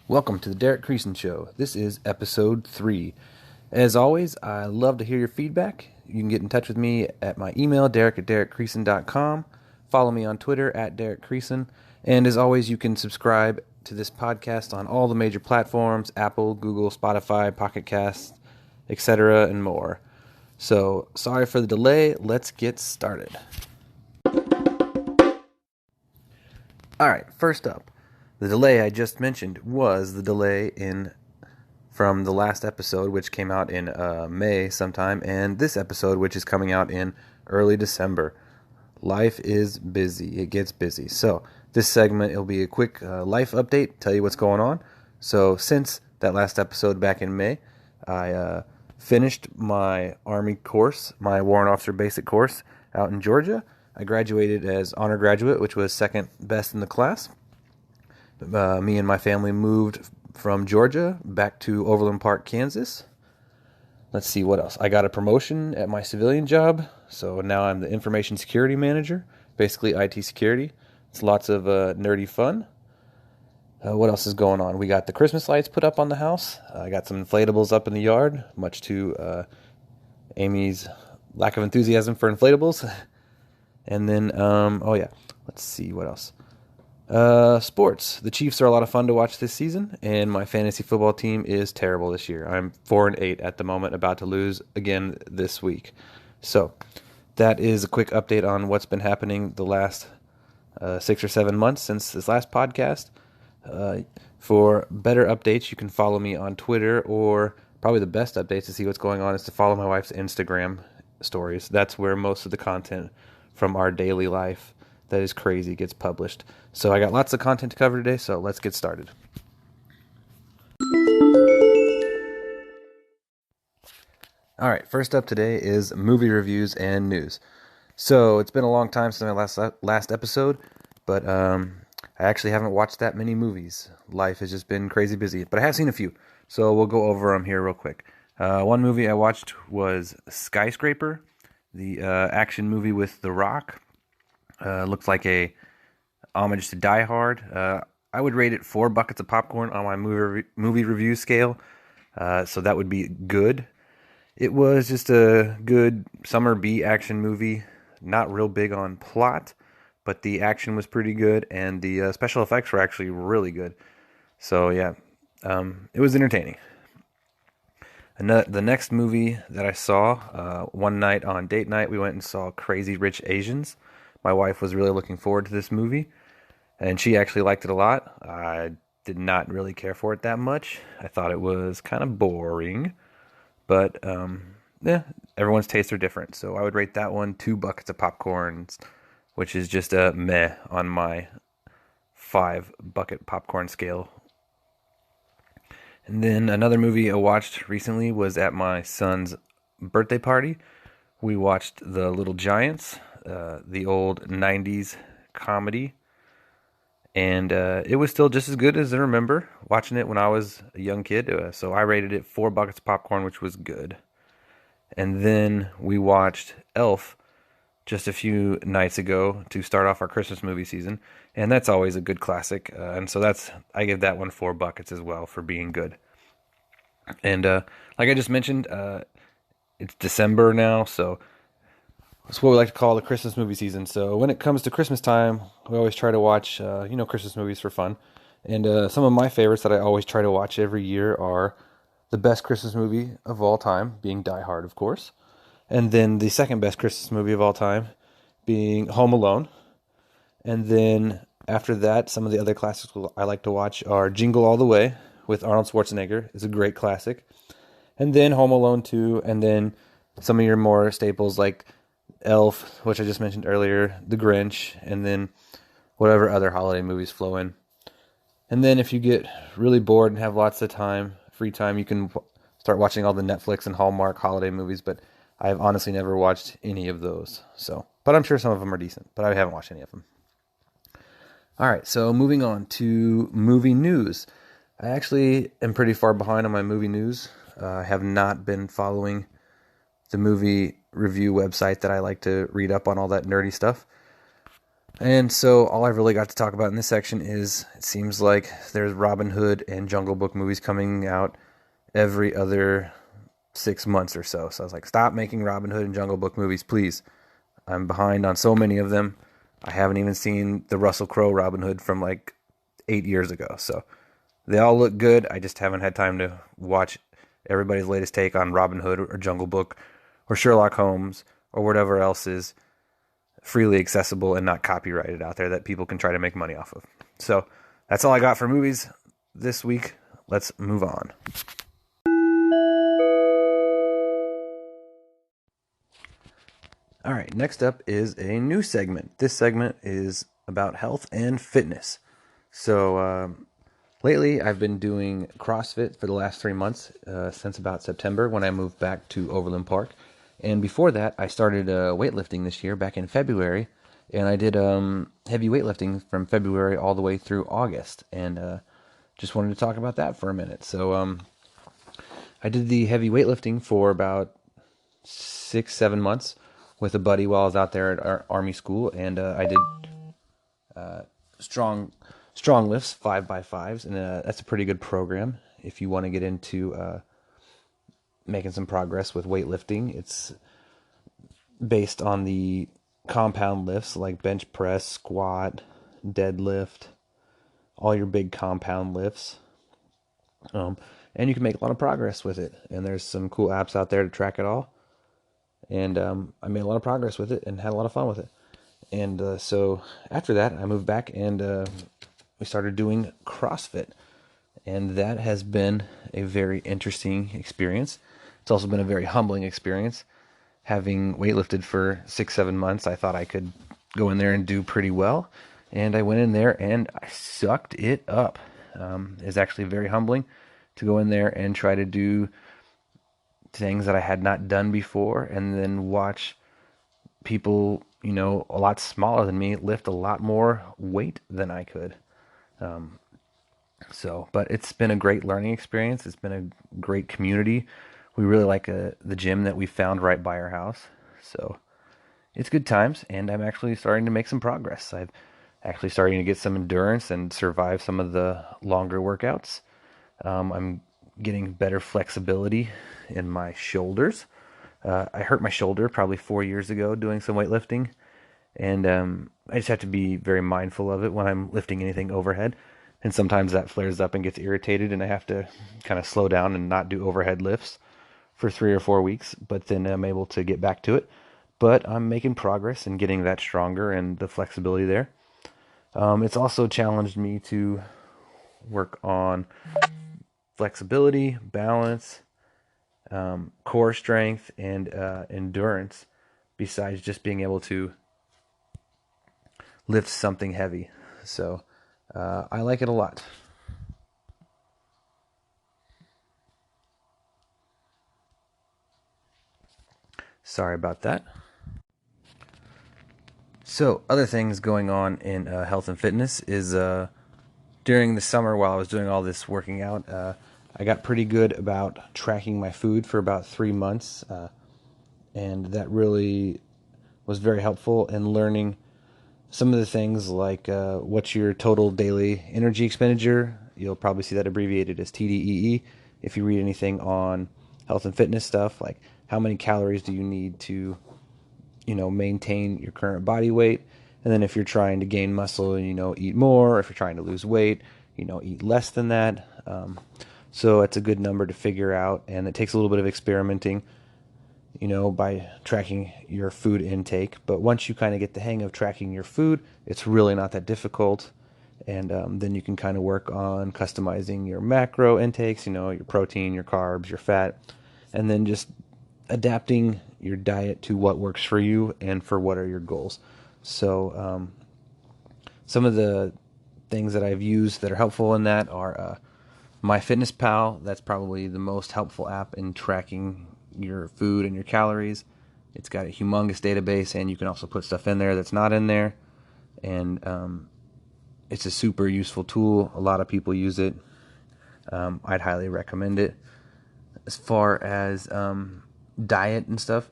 Welcome to the Derek Creason Show. This is episode 3. As always, I love to hear your feedback. You can get in touch with me at my email, derek@derekcreason.com. Follow me on Twitter at Derek Creason. And as always, you can subscribe to this podcast on all the major platforms, Apple, Google, Spotify, Pocket Casts, etc., and more. So, sorry for the delay. Let's get started. Alright, first up. The delay I just mentioned was the delay from the last episode, which came out in May sometime, and this episode, which is coming out in early December. Life is busy. It gets busy. So this segment, it'll be a quick life update, tell you what's going on. So since that last episode back in May, I finished my Army course, my Warrant Officer Basic course out in Georgia. I graduated as honor graduate, which was second best in the class. Me and my family moved from Georgia back to Overland Park, Kansas. Let's see what else. I got a promotion at my civilian job, so now I'm the information security manager, basically IT security. It's lots of nerdy fun. What else is going on? We got the Christmas lights put up on the house. I got some inflatables up in the yard, much to Amy's lack of enthusiasm for inflatables. And then, let's see what else. Sports. The Chiefs are a lot of fun to watch this season, and my fantasy football team is terrible this year. I'm 4-8 at the moment, about to lose again this week. So, that is a quick update on what's been happening the last 6 or 7 months since this last podcast. For better updates, you can follow me on Twitter, or probably the best updates to see what's going on is to follow my wife's Instagram stories. That's where most of the content from our daily life that is crazy gets published. So I got lots of content to cover today, so let's get started. Alright, first up today is movie reviews and news. So it's been a long time since my last episode, but I actually haven't watched that many movies. Life has just been crazy busy, but I have seen a few, so we'll go over them here real quick. One movie I watched was Skyscraper, the action movie with The Rock. Looks like a homage to Die Hard. I would rate it 4 buckets of popcorn on my movie review scale, so that would be good. It was just a good summer B action movie, not real big on plot, but the action was pretty good, and the special effects were actually really good. So yeah, it was entertaining. The next movie that I saw, one night on date night, we went and saw Crazy Rich Asians. My wife was really looking forward to this movie, and she actually liked it a lot. I did not really care for it that much. I thought it was kind of boring, but everyone's tastes are different. So I would rate that one 2 buckets of popcorn, which is just a meh on my 5 bucket popcorn scale. And then another movie I watched recently was at my son's birthday party. We watched The Little Giants, the old 90s comedy, and it was still just as good as I remember watching it when I was a young kid, so I rated it 4 buckets of popcorn, which was good. And then we watched Elf just a few nights ago to start off our Christmas movie season, and that's always a good classic, and so I give that one 4 buckets as well for being good. And like I just mentioned, it's December now, so it's what we like to call the Christmas movie season. So when it comes to Christmas time, we always try to watch, Christmas movies for fun. And some of my favorites that I always try to watch every year are the best Christmas movie of all time, being Die Hard, of course. And then the second best Christmas movie of all time, being Home Alone. And then after that, some of the other classics I like to watch are Jingle All the Way with Arnold Schwarzenegger. It's a great classic. And then Home Alone 2, and then some of your more staples like Elf, which I just mentioned earlier, The Grinch, and then whatever other holiday movies flow in. And then if you get really bored and have lots of free time, you can start watching all the Netflix and Hallmark holiday movies, but I've honestly never watched any of those. But I'm sure some of them are decent, but I haven't watched any of them. Alright, so moving on to movie news. I actually am pretty far behind on my movie news. I have not been following the movie review website that I like to read up on all that nerdy stuff. And so all I've really got to talk about in this section is it seems like there's Robin Hood and Jungle Book movies coming out every other 6 months or so. So I was like, stop making Robin Hood and Jungle Book movies, please. I'm behind on so many of them. I haven't even seen the Russell Crowe Robin Hood from like 8 years ago. So they all look good. I just haven't had time to watch everybody's latest take on Robin Hood or Jungle Book or Sherlock Holmes or whatever else is freely accessible and not copyrighted out there that people can try to make money off of. So that's all I got for movies this week. Let's move on. All right, next up is a new segment. This segment is about health and fitness. So lately, I've been doing CrossFit for the last 3 months, since about September when I moved back to Overland Park. And before that, I started weightlifting this year back in February. And I did heavy weightlifting from February all the way through August. And just wanted to talk about that for a minute. So I did the heavy weightlifting for about 6, 7 months with a buddy while I was out there at our Army school. And I did strong strong lifts, 5x5s, and that's a pretty good program if you want to get into making some progress with weightlifting. It's based on the compound lifts like bench press, squat, deadlift, all your big compound lifts. And you can make a lot of progress with it. And there's some cool apps out there to track it all. And I made a lot of progress with it and had a lot of fun with it. And so after that, I moved back and we started doing CrossFit. And that has been a very interesting experience. It's also been a very humbling experience. Having weightlifted for 6, 7 months, I thought I could go in there and do pretty well. And I went in there and I sucked it up. It's actually very humbling to go in there and try to do things that I had not done before and then watch people, a lot smaller than me lift a lot more weight than I could. But it's been a great learning experience. It's been a great community. We really like the gym that we found right by our house. So it's good times, and I'm actually starting to make some progress. I've actually starting to get some endurance and survive some of the longer workouts. I'm getting better flexibility in my shoulders. I hurt my shoulder probably 4 years ago doing some weightlifting, and I just have to be very mindful of it when I'm lifting anything overhead. And sometimes that flares up and gets irritated, and I have to kind of slow down and not do overhead lifts for 3 or 4 weeks. But then I'm able to get back to it. But I'm making progress and getting that stronger and the flexibility there. It's also challenged me to work on flexibility, balance, core strength, and endurance, besides just being able to lift something heavy. So I like it a lot. Sorry about that. So other things going on in health and fitness is during the summer while I was doing all this working out, I got pretty good about tracking my food for about 3 months. And that really was very helpful in learning some of the things like what's your total daily energy expenditure. You'll probably see that abbreviated as TDEE if you read anything on health and fitness stuff, like how many calories do you need to maintain your current body weight. And then if you're trying to gain muscle, eat more. If you're trying to lose weight, eat less than that. So it's a good number to figure out, and it takes a little bit of experimenting by tracking your food intake. But once you kind of get the hang of tracking your food, it's really not that difficult. And then you can kind of work on customizing your macro intakes, your protein, your carbs, your fat, and then just adapting your diet to what works for you and for what are your goals. So some of the things that I've used that are helpful in that are MyFitnessPal. That's probably the most helpful app in tracking your food and your calories. It's got a humongous database, and you can also put stuff in there that's not in there. And it's a super useful tool. A lot of people use it. I'd highly recommend it. As far as diet and stuff,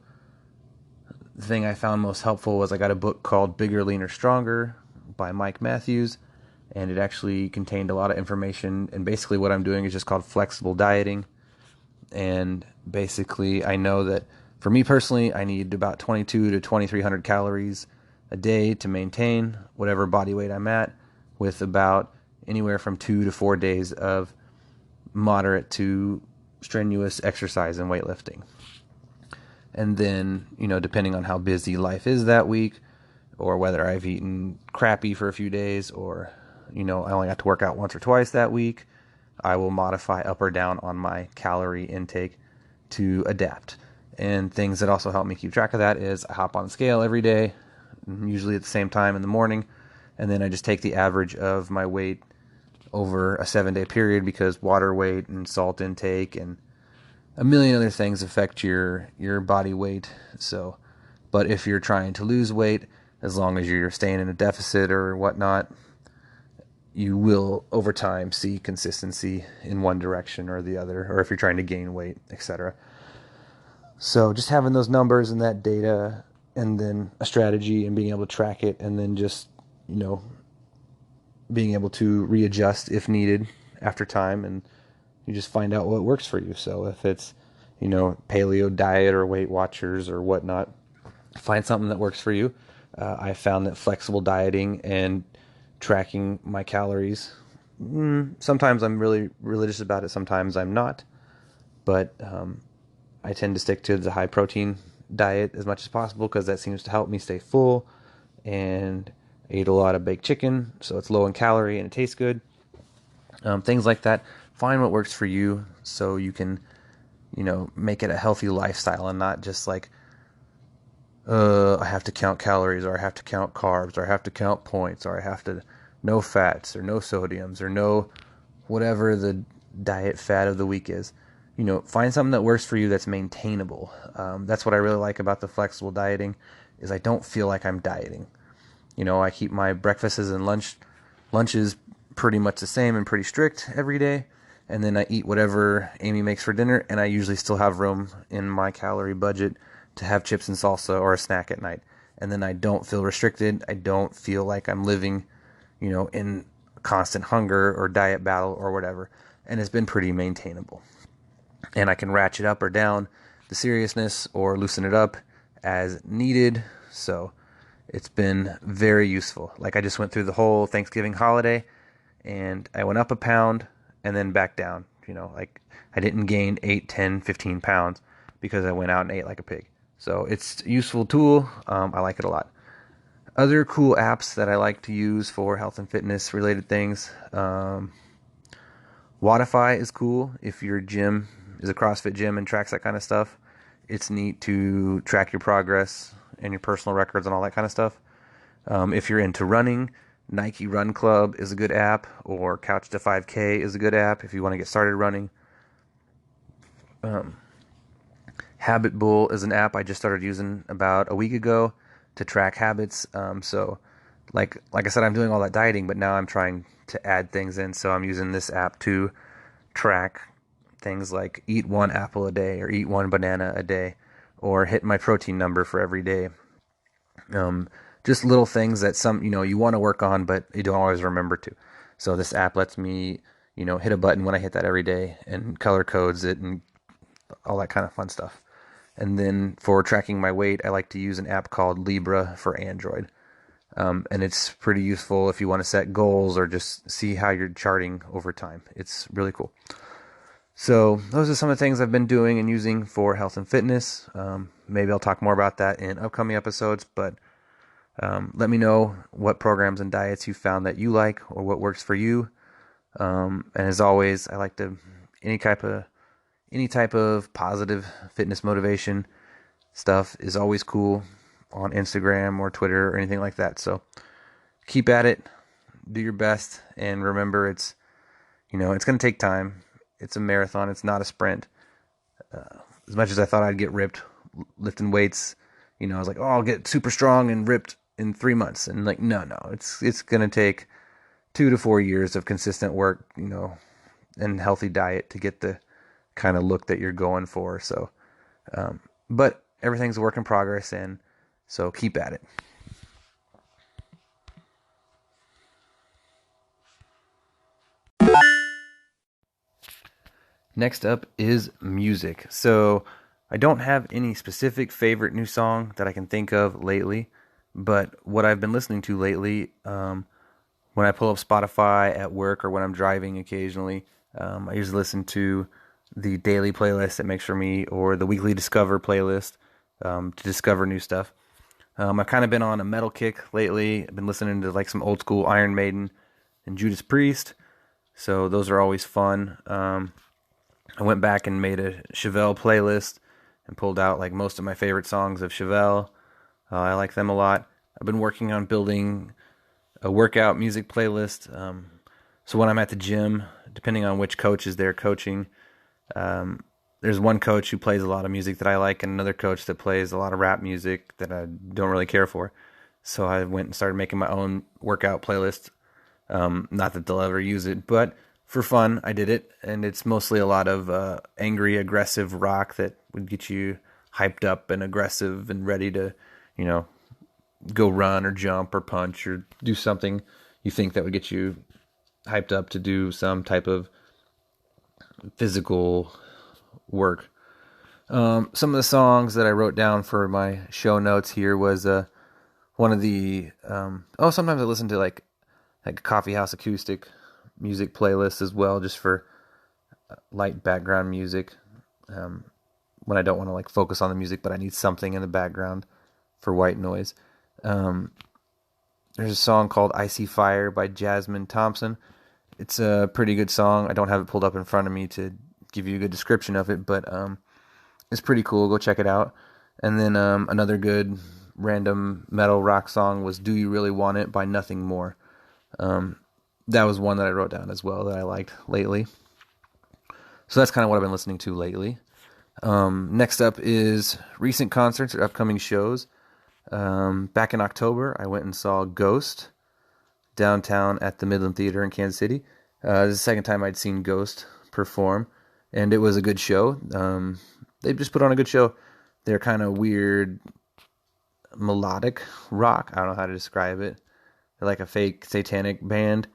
the thing I found most helpful was I got a book called Bigger, Leaner, Stronger by Mike Matthews, and it actually contained a lot of information. And basically what I'm doing is just called flexible dieting. And basically I know that for me personally, I need about 22 to 2300 calories a day to maintain whatever body weight I'm at, with about anywhere from 2 to 4 days of moderate to strenuous exercise and weightlifting. And then, depending on how busy life is that week, or whether I've eaten crappy for a few days, or, I only got to work out once or twice that week, I will modify up or down on my calorie intake to adapt. And things that also help me keep track of that is I hop on the scale every day, usually at the same time in the morning, and then I just take the average of my weight over a 7-day period, because water weight and salt intake and a million other things affect your body weight. So, but if you're trying to lose weight, as long as you're staying in a deficit or whatnot, you will over time see consistency in one direction or the other, or if you're trying to gain weight, etc. So just having those numbers and that data, and then a strategy and being able to track it, and then just, being able to readjust if needed after time, and you just find out what works for you. So if it's, paleo diet or Weight Watchers or whatnot, find something that works for you. I found that flexible dieting and tracking my calories, sometimes I'm really religious about it, sometimes I'm not, but I tend to stick to the high protein diet as much as possible, because that seems to help me stay full. And I eat a lot of baked chicken, so it's low in calorie and it tastes good. Things like that. Find what works for you, so you can, make it a healthy lifestyle, and not just like, I have to count calories, or I have to count carbs, or I have to count points, or I have to no fats, or no sodiums, or no whatever the diet fad of the week is. Find something that works for you that's maintainable. That's what I really like about the flexible dieting, is I don't feel like I'm dieting. I keep my breakfasts and lunches pretty much the same and pretty strict every day. And then I eat whatever Amy makes for dinner, and I usually still have room in my calorie budget to have chips and salsa or a snack at night. And then I don't feel restricted. I don't feel like I'm living, in constant hunger or diet battle or whatever. And it's been pretty maintainable. And I can ratchet up or down the seriousness or loosen it up as needed. So it's been very useful. Like, I just went through the whole Thanksgiving holiday, and I went up a pound and then back down. Like, I didn't gain 8, 10, 15 pounds because I went out and ate like a pig. So it's a useful tool. I like it a lot. Other cool apps that I like to use for health and fitness related things. Wodify is cool. If your gym is a CrossFit gym and tracks that kind of stuff, it's neat to track your progress and your personal records and all that kind of stuff. If you're into running, Nike Run Club is a good app, or Couch to 5K is a good app if you want to get started running. Habit Bull is an app I just started using about a week ago to track habits. So like I said, I'm doing all that dieting, but now I'm trying to add things in. So I'm using this app to track things like eat 1 apple a day, or eat 1 banana a day, or hit my protein number for every day. Just little things that you want to work on, but you don't always remember to. So this app lets me, hit a button when I hit that every day, and color codes it and all that kind of fun stuff. And then for tracking my weight, I like to use an app called Libra for Android. And it's pretty useful if you want to set goals or just see how you're charting over time. It's really cool. So those are some of the things I've been doing and using for health and fitness. Maybe I'll talk more about that in upcoming episodes, but let me know what programs and diets you found that you like, or what works for you. And as always, I like to any type of positive fitness motivation stuff is always cool on Instagram or Twitter or anything like that. So keep at it, do your best, and remember it's going to take time. It's a marathon. It's not a sprint. As much as I thought I'd get ripped lifting weights, I was like, oh, I'll get super strong and ripped in 3 months. And like, no, it's going to take 2 to 4 years of consistent work, and healthy diet to get the kind of look that you're going for. So, but everything's a work in progress, and so keep at it. Next up is music. So I don't have any specific favorite new song that I can think of lately, but what I've been listening to lately, when I pull up Spotify at work or when I'm driving occasionally, I usually listen to the daily playlist it makes for me or the weekly Discover playlist to discover new stuff. I've kind of been on a metal kick lately. I've been listening to like some old school Iron Maiden and Judas Priest, so those are always fun. I went back and made a Chevelle playlist and pulled out like most of my favorite songs of Chevelle. I like them a lot. I've been working on building a workout music playlist. So when I'm at the gym, depending on which coach is there coaching, there's one coach who plays a lot of music that I like and another coach that plays a lot of rap music that I don't really care for. So I went and started making my own workout playlist. Not that they'll ever use it, but for fun, I did it. And it's mostly a lot of angry, aggressive rock that would get you hyped up and aggressive and ready to, you know, go run or jump or punch or do something you think that would get you hyped up to do some type of physical work. Some of the songs that I wrote down for my show notes here was one of the sometimes I listen to like a coffee house acoustic music playlist as well, just for light background music. When I don't want to like focus on the music, but I need something in the background for white noise. There's a song called "Icy Fire" by Jasmine Thompson. It's a pretty good song. I don't have it pulled up in front of me to give you a good description of it, but it's pretty cool. Go check it out. And then another good random metal rock song was "Do You Really Want It" by Nothing More. That was one that I wrote down as well that I liked lately. So that's kind of what I've been listening to lately. Next up is recent concerts or upcoming shows. Back in October, I went and saw Ghost downtown at the Midland Theater in Kansas City. This is the second time I'd seen Ghost perform, and it was a good show. They just put on a good show. They're kind of weird, melodic rock. I don't know how to describe it. They're like a fake satanic band.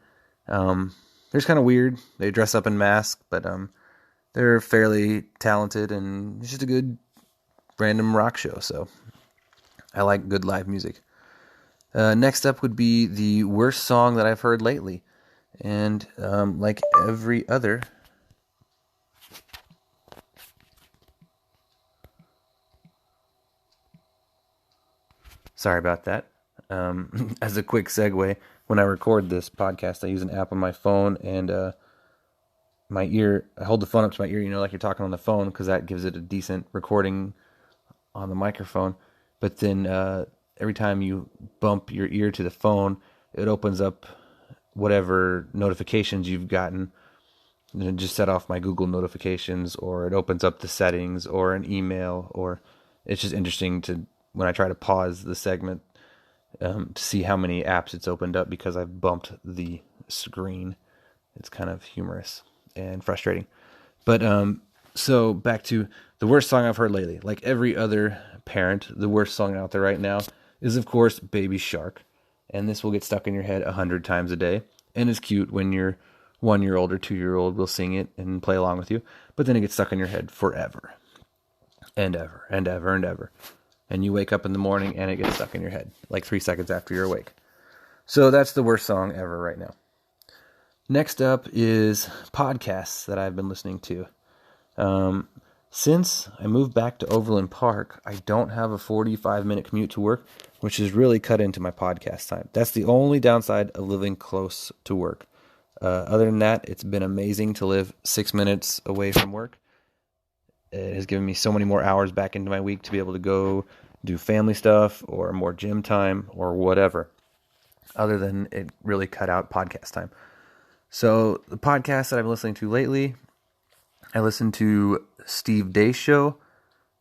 They're just kind of weird. They dress up in masks, but they're fairly talented, and it's just a good random rock show. So I like good live music. Next up would be the worst song that I've heard lately. And like every other... Sorry about that. As a quick segue, when I record this podcast, I use an app on my phone, and I hold the phone up to my ear, like you're talking on the phone, because that gives it a decent recording on the microphone. But then every time you bump your ear to the phone, it opens up whatever notifications you've gotten. And it just set off my Google notifications, or it opens up the settings, or an email, or it's just interesting to, when I try to pause the segment, to see how many apps it's opened up because I've bumped the screen. It's kind of humorous and frustrating. But so back to the worst song I've heard lately. Like every other parent, the worst song out there right now is, of course, Baby Shark. And this will get stuck in your head 100 times a day. And it's cute when your 1-year-old or 2-year-old will sing it and play along with you. But then it gets stuck in your head forever. And ever, and ever, and ever. And you wake up in the morning and it gets stuck in your head, like 3 seconds after you're awake. So that's the worst song ever right now. Next up is podcasts that I've been listening to. Since I moved back to Overland Park, I don't have a 45-minute commute to work, which has really cut into my podcast time. That's the only downside of living close to work. Other than that, it's been amazing to live 6 minutes away from work. It has given me so many more hours back into my week to be able to go do family stuff or more gym time or whatever. Other than it really cut out podcast time. So the podcasts that I've been listening to lately, I listen to Steve Deace Show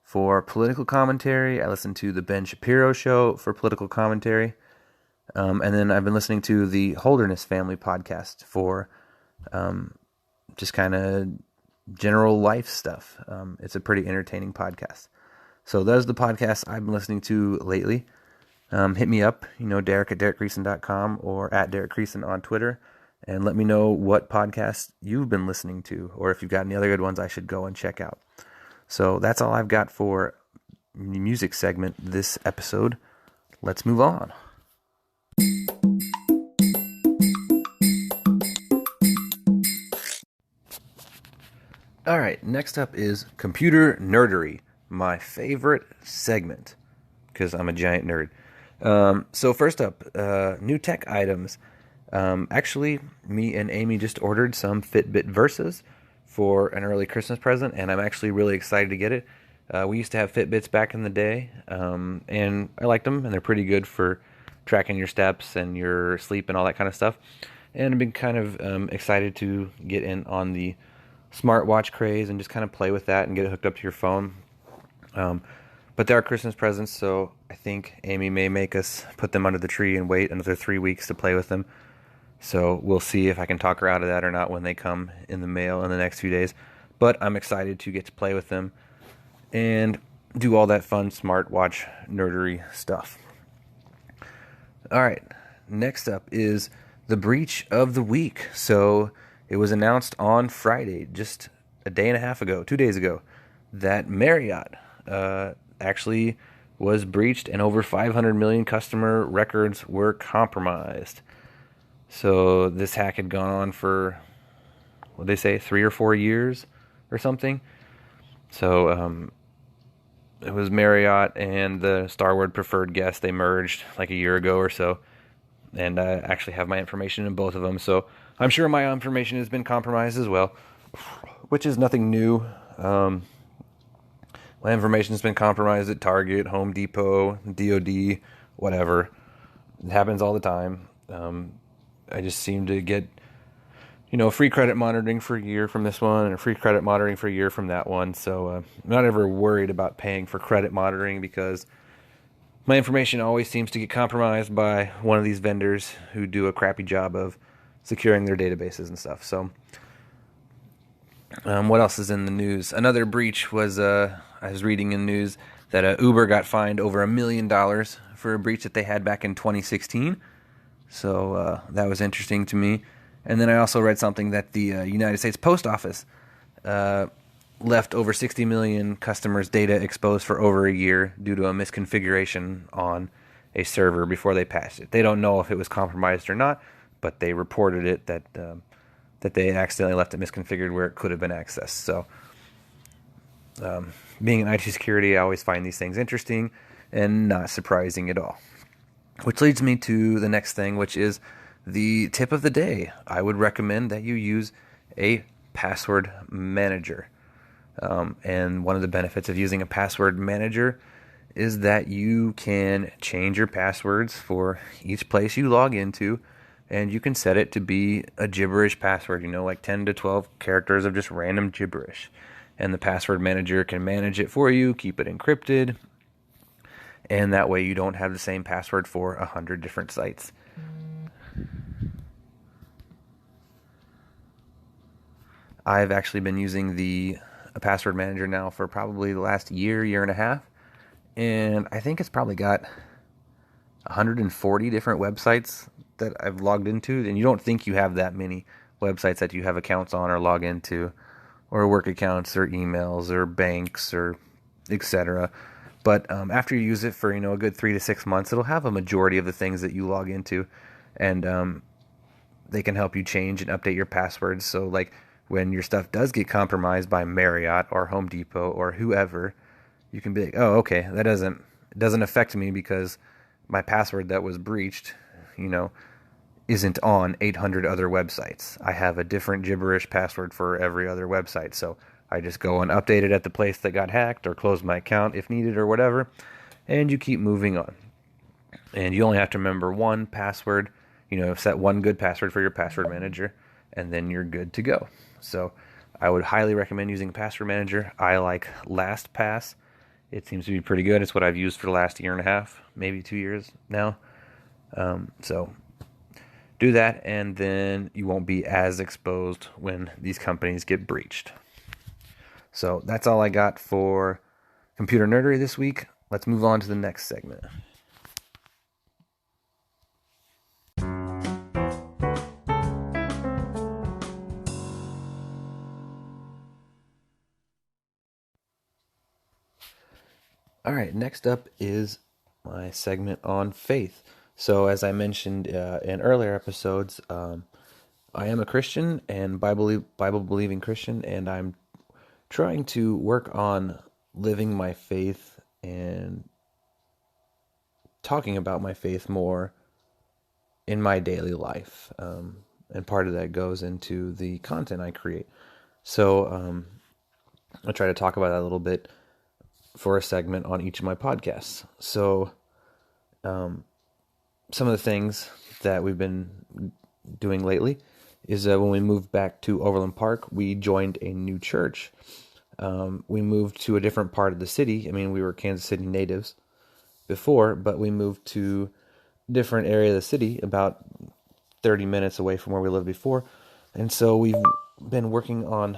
for political commentary. I listen to the Ben Shapiro Show for political commentary. And then I've been listening to the Holderness Family podcast for just kind of general life stuff. It's a pretty entertaining podcast. So those are the podcasts I've been listening to lately. Hit me up, Derek at derekcreason.com or at Derek Creason on Twitter. and let me know what podcasts you've been listening to, or if you've got any other good ones I should go and check out. So that's all I've got for the music segment this episode. Let's move on. All right, next up is Computer Nerdery, my favorite segment, because I'm a giant nerd. So first up, new tech items. Actually, me and Amy just ordered some Fitbit Versas for an early Christmas present, and I'm actually really excited to get it. We used to have Fitbits back in the day, and I liked them, and they're pretty good for tracking your steps and your sleep and all that kind of stuff. And I've been kind of excited to get in on the smartwatch craze and just kind of play with that and get it hooked up to your phone. But there are Christmas presents, so I think Amy may make us put them under the tree and wait another 3 weeks to play with them. So we'll see if I can talk her out of that or not when they come in the mail in the next few days. But I'm excited to get to play with them and do all that fun smartwatch nerdery stuff. All right, next up is the breach of the week. So it was announced on Friday, just a day and a half ago, 2 days ago, that Marriott actually was breached and over 500 million customer records were compromised. So this hack had gone on for, what did they say, 3 or 4 years or something. So it was Marriott and the Starwood Preferred Guest. They merged like a year ago or so. And I actually have my information in both of them. So I'm sure my information has been compromised as well, which is nothing new. My information has been compromised at Target, Home Depot, DOD, whatever. It happens all the time. I just seem to get, free credit monitoring for a year from this one and free credit monitoring for a year from that one. So I'm not ever worried about paying for credit monitoring because my information always seems to get compromised by one of these vendors who do a crappy job of securing their databases and stuff. So what else is in the news? Another breach was, I was reading in news that Uber got fined over $1 million for a breach that they had back in 2016. So that was interesting to me. And then I also read something that the United States Post Office left over 60 million customers' data exposed for over a year due to a misconfiguration on a server before they patched it. They don't know if it was compromised or not, but they reported it that they accidentally left it misconfigured where it could have been accessed. So being in IT security, I always find these things interesting and not surprising at all. Which leads me to the next thing, which is the tip of the day. I would recommend that you use a password manager. And one of the benefits of using a password manager is that you can change your passwords for each place you log into, and you can set it to be a gibberish password, like 10 to 12 characters of just random gibberish. And the password manager can manage it for you, keep it encrypted, and that way you don't have the same password for 100 different sites. I've actually been using a password manager now for probably the last year and a half, and I think it's probably got 140 different websites that I've logged into, and you don't think you have that many websites that you have accounts on or log into, or work accounts or emails or banks or etc. But after you use it for a good 3 to 6 months, it'll have a majority of the things that you log into, and they can help you change and update your passwords. So like when your stuff does get compromised by Marriott or Home Depot or whoever, you can be like, oh, okay, it doesn't affect me because my password that was breached, isn't on 800 other websites. I have a different gibberish password for every other website, so I just go and update it at the place that got hacked or close my account if needed or whatever, and you keep moving on. And you only have to remember one password, set one good password for your password manager, and then you're good to go. So I would highly recommend using a password manager. I like LastPass. It seems to be pretty good. It's what I've used for the last year and a half, maybe 2 years now. So do that, and then you won't be as exposed when these companies get breached. So that's all I got for Computer Nerdery this week. Let's move on to the next segment. All right, next up is my segment on faith. So, as I mentioned in earlier episodes, I am a Christian and Bible believing Christian, and I'm trying to work on living my faith and talking about my faith more in my daily life. And part of that goes into the content I create. So, I'll try to talk about that a little bit for a segment on each of my podcasts. So, some of the things that we've been doing lately is when we moved back to Overland Park, we joined a new church. We moved to a different part of the city. I mean, we were Kansas City natives before, but we moved to a different area of the city, about 30 minutes away from where we lived before. And so we've been working on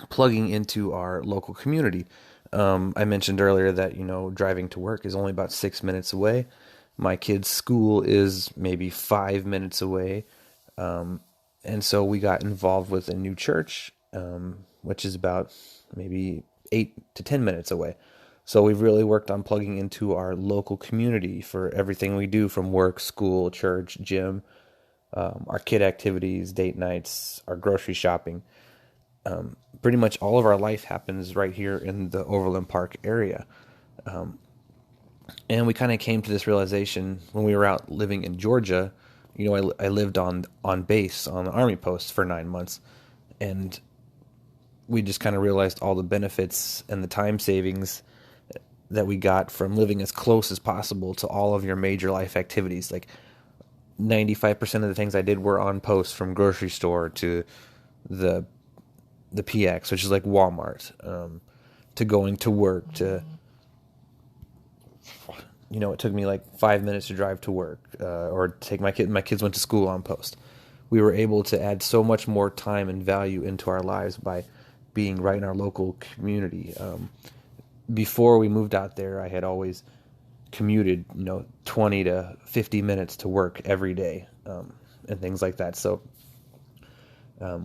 plugging into our local community. I mentioned earlier that, driving to work is only about 6 minutes away. My kid's school is maybe 5 minutes away. And so we got involved with a new church, which is about maybe 8 to 10 minutes away. So we've really worked on plugging into our local community for everything we do, from work, school, church, gym, our kid activities, date nights, our grocery shopping. Pretty much all of our life happens right here in the Overland Park area. And we kind of came to this realization when we were out living in Georgia. I lived on base on the Army post for 9 months, and we just kind of realized all the benefits and the time savings that we got from living as close as possible to all of your major life activities. Like 95% of the things I did were on post, from grocery store to the PX, which is like Walmart, to going to work, to, it took me like 5 minutes to drive to work, or take my kids went to school on post. We were able to add so much more time and value into our lives by being right in our local community. Before we moved out there, I had always commuted, 20 to 50 minutes to work every day, and things like that. So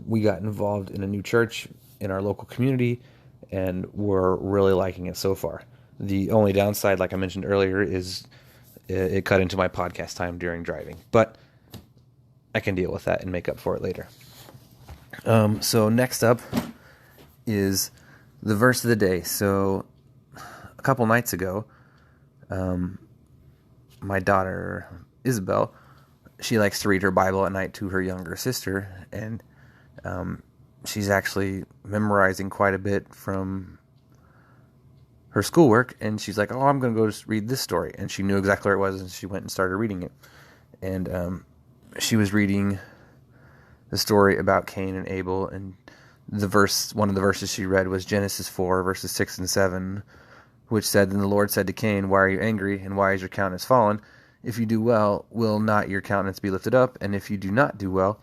we got involved in a new church in our local community, and we're really liking it so far. The only downside, like I mentioned earlier, is it cut into my podcast time during driving, but I can deal with that and make up for it later. So next up is the verse of the day. So a couple nights ago, my daughter Isabel, she likes to read her Bible at night to her younger sister, and she's actually memorizing quite a bit from her schoolwork, and she's like, I'm going to go just read this story. And she knew exactly where it was, and she went and started reading it. And she was reading the story about Cain and Abel, and one of the verses she read was Genesis 4, verses 6 and 7, which said, "Then the Lord said to Cain, Why are you angry, and why is your countenance fallen? If you do well, will not your countenance be lifted up? And if you do not do well,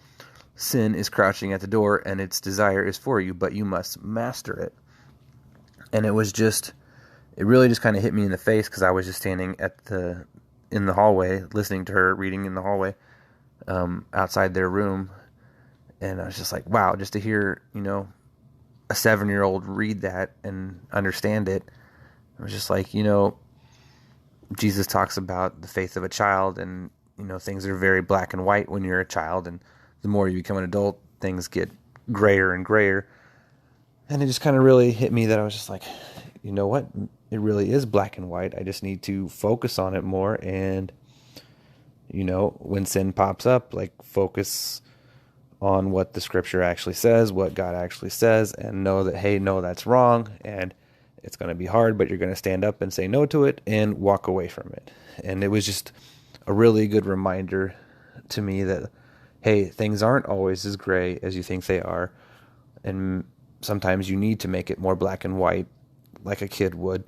sin is crouching at the door, and its desire is for you, but you must master it." And it really just kind of hit me in the face, because I was just standing in the hallway, listening to her reading in the hallway, outside their room. And I was just like, wow, just to hear, a 7-year-old read that and understand it. I was just like, Jesus talks about the faith of a child, and, things are very black and white when you're a child, and the more you become an adult, things get grayer and grayer. And it just kind of really hit me that I was just like, you know what? It really is black and white. I just need to focus on it more. And, when sin pops up, like, focus on what the scripture actually says, what God actually says, and know that, hey, no, that's wrong. And it's going to be hard, but you're going to stand up and say no to it and walk away from it. And it was just a really good reminder to me that, hey, things aren't always as gray as you think they are. And sometimes you need to make it more black and white, like a kid would,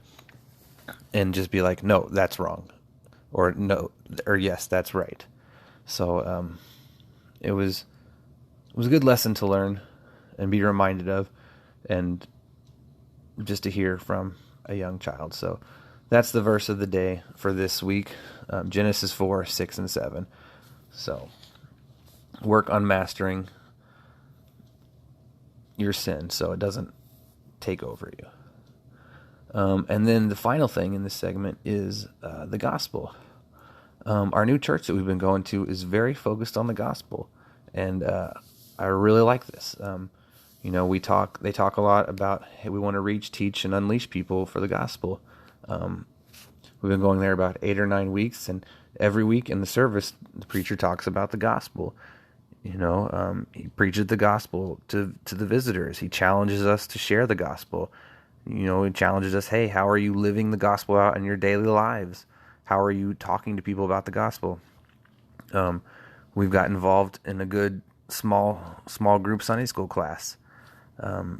and just be like, no, that's wrong, or no, or yes, that's right. So it was a good lesson to learn and be reminded of, and just to hear from a young child. So that's the verse of the day for this week, Genesis 4, 6, and 7. So work on mastering your sin so it doesn't take over you. And then the final thing in this segment is the gospel. Our new church that we've been going to is very focused on the gospel, and I really like this. They talk a lot about, hey, we want to reach, teach, and unleash people for the gospel. We've been going there about 8 or 9 weeks, and every week in the service, the preacher talks about the gospel. He preaches the gospel to the visitors. He challenges us to share the gospel. He challenges us, hey, how are you living the gospel out in your daily lives? How are you talking to people about the gospel? We've got involved in a good small group Sunday school class. Our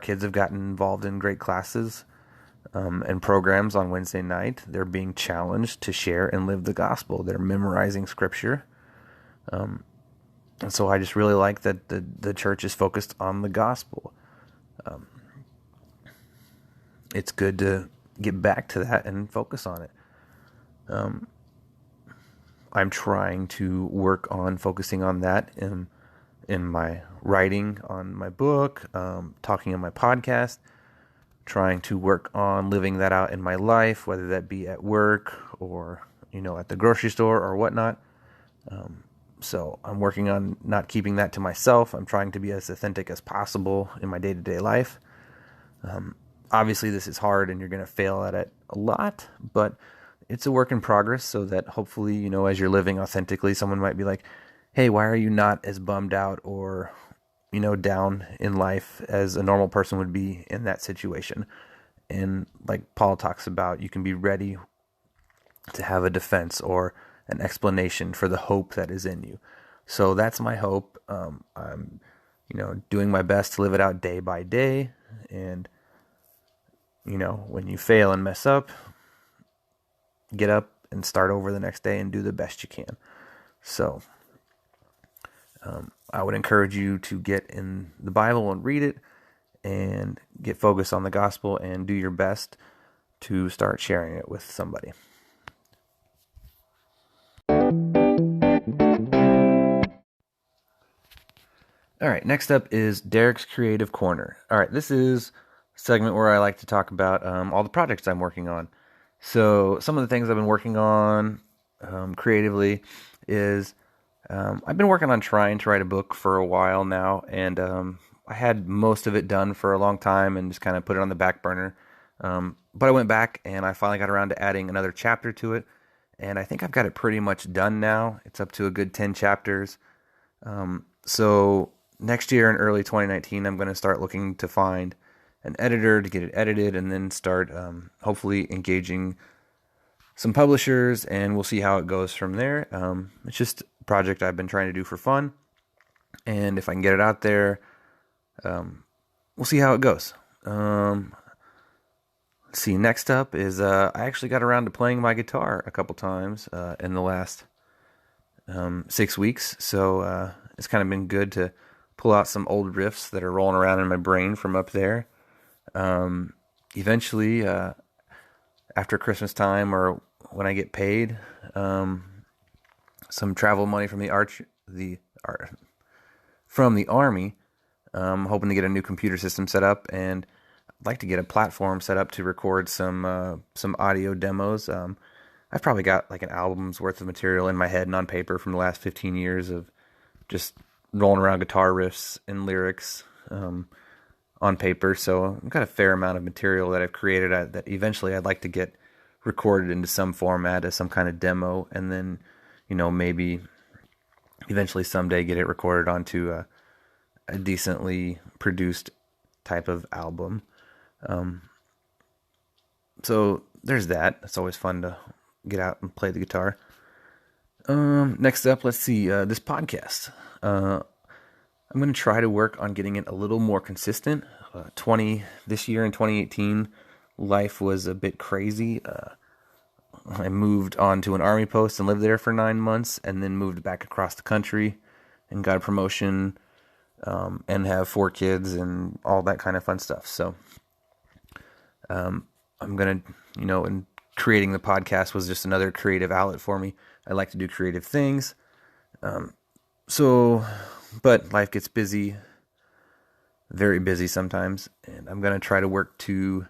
kids have gotten involved in great classes and programs on Wednesday night. They're being challenged to share and live the gospel. They're memorizing scripture. And so I just really like that the church is focused on the gospel. It's good to get back to that and focus on it. I'm trying to work on focusing on that in my writing on my book, talking on my podcast, trying to work on living that out in my life, whether that be at work or, at the grocery store or whatnot. So I'm working on not keeping that to myself. I'm trying to be as authentic as possible in my day-to-day life. Obviously, this is hard and you're going to fail at it a lot, but it's a work in progress so that hopefully, as you're living authentically, someone might be like, hey, why are you not as bummed out or, down in life as a normal person would be in that situation? And like Paul talks about, you can be ready to have a defense or an explanation for the hope that is in you. So that's my hope. I'm, doing my best to live it out day by day. And, when you fail and mess up, get up and start over the next day and do the best you can. So I would encourage you to get in the Bible and read it and get focused on the gospel and do your best to start sharing it with somebody. All right, next up is Derek's Creative Corner. All right, this is a segment where I like to talk about all the projects I'm working on. So some of the things I've been working on creatively is I've been working on trying to write a book for a while now, and I had most of it done for a long time and just kind of put it on the back burner. But I went back and I finally got around to adding another chapter to it, and I think I've got it pretty much done now. It's up to a good 10 chapters. So next year in early 2019, I'm going to start looking to find an editor to get it edited and then start hopefully engaging some publishers, and we'll see how it goes from there. It's just a project I've been trying to do for fun, and if I can get it out there, we'll see how it goes. Let's see, next up is I actually got around to playing my guitar a couple times in the last 6 weeks, so it's kind of been good to pull out some old riffs that are rolling around in my brain from up there. Eventually, after Christmas time or when I get paid, some travel money from the Army, I'm hoping to get a new computer system set up, and I'd like to get a platform set up to record some audio demos. I've probably got like an album's worth of material in my head and on paper from the last 15 years of just rolling around guitar riffs and lyrics on paper. So I've got a fair amount of material that I've created that eventually I'd like to get recorded into some format as some kind of demo, and then, maybe eventually someday get it recorded onto a decently produced type of album. So there's that. It's always fun to get out and play the guitar. Next up, let's see, this podcast. I'm going to try to work on getting it a little more consistent. This year in 2018, life was a bit crazy. I moved on to an Army post and lived there for 9 months, and then moved back across the country and got a promotion, and have 4 kids and all that kind of fun stuff. So I'm going to, and creating the podcast was just another creative outlet for me. I like to do creative things. But life gets busy. very busy sometimes, and I'm going to try to work to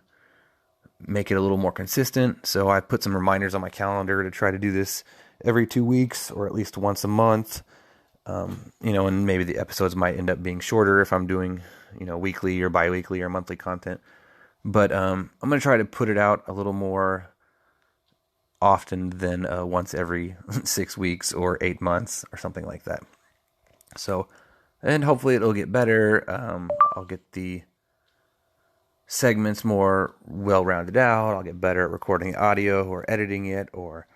make it a little more consistent. So I put some reminders on my calendar to try to do this every 2 weeks or at least once a month. And maybe the episodes might end up being shorter if I'm doing, weekly or bi-weekly or monthly content. But I'm going to try to put it out a little more often than once every 6 weeks or 8 months or something like that. So, and hopefully it'll get better. I'll get the segments more well-rounded out. I'll get better at recording audio or editing it, or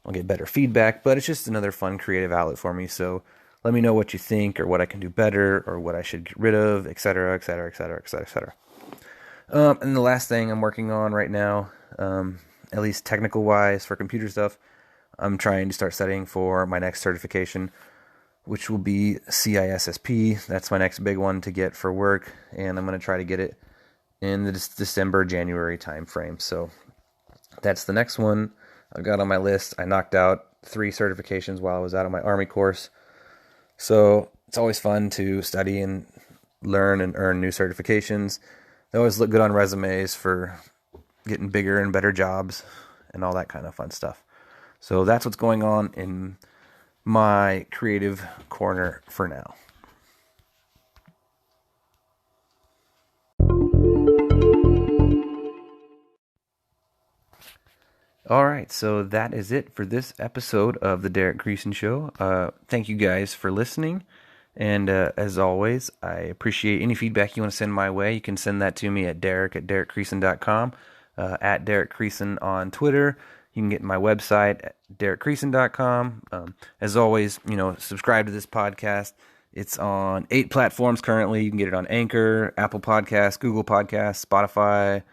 I'll get better feedback. But it's just another fun creative outlet for me. So let me know what you think, or what I can do better, or what I should get rid of, etc., etc., etc., etc., etc. And the last thing I'm working on right now, at least technical-wise for computer stuff, I'm trying to start studying for my next certification, which will be CISSP. That's my next big one to get for work, and I'm going to try to get it in the December, January time frame. So that's the next one I've got on my list. I knocked out 3 certifications while I was out on my Army course. So it's always fun to study and learn and earn new certifications. They always look good on resumes for getting bigger and better jobs and all that kind of fun stuff. So that's what's going on in my creative corner for now. All right, so that is it for this episode of the Derek Creason Show. Thank you guys for listening. And as always, I appreciate any feedback you want to send my way. You can send that to me at derek@derekcreason.com, at Derek Creason on Twitter. You can get my website at derekcreason.com. As always, subscribe to this podcast. It's on 8 platforms currently. You can get it on Anchor, Apple Podcasts, Google Podcasts, Spotify,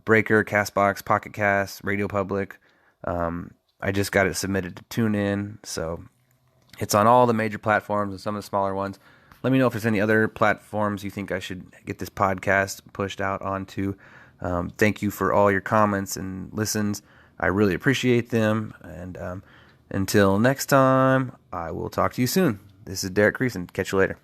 Breaker, Castbox, Pocket Cast, Radio Public. I just got it submitted to TuneIn, so it's on all the major platforms and some of the smaller ones. Let me know if there's any other platforms you think I should get this podcast pushed out onto. Thank you for all your comments and listens. I really appreciate them. And until next time, I will talk to you soon. This is Derek Creason. Catch you later.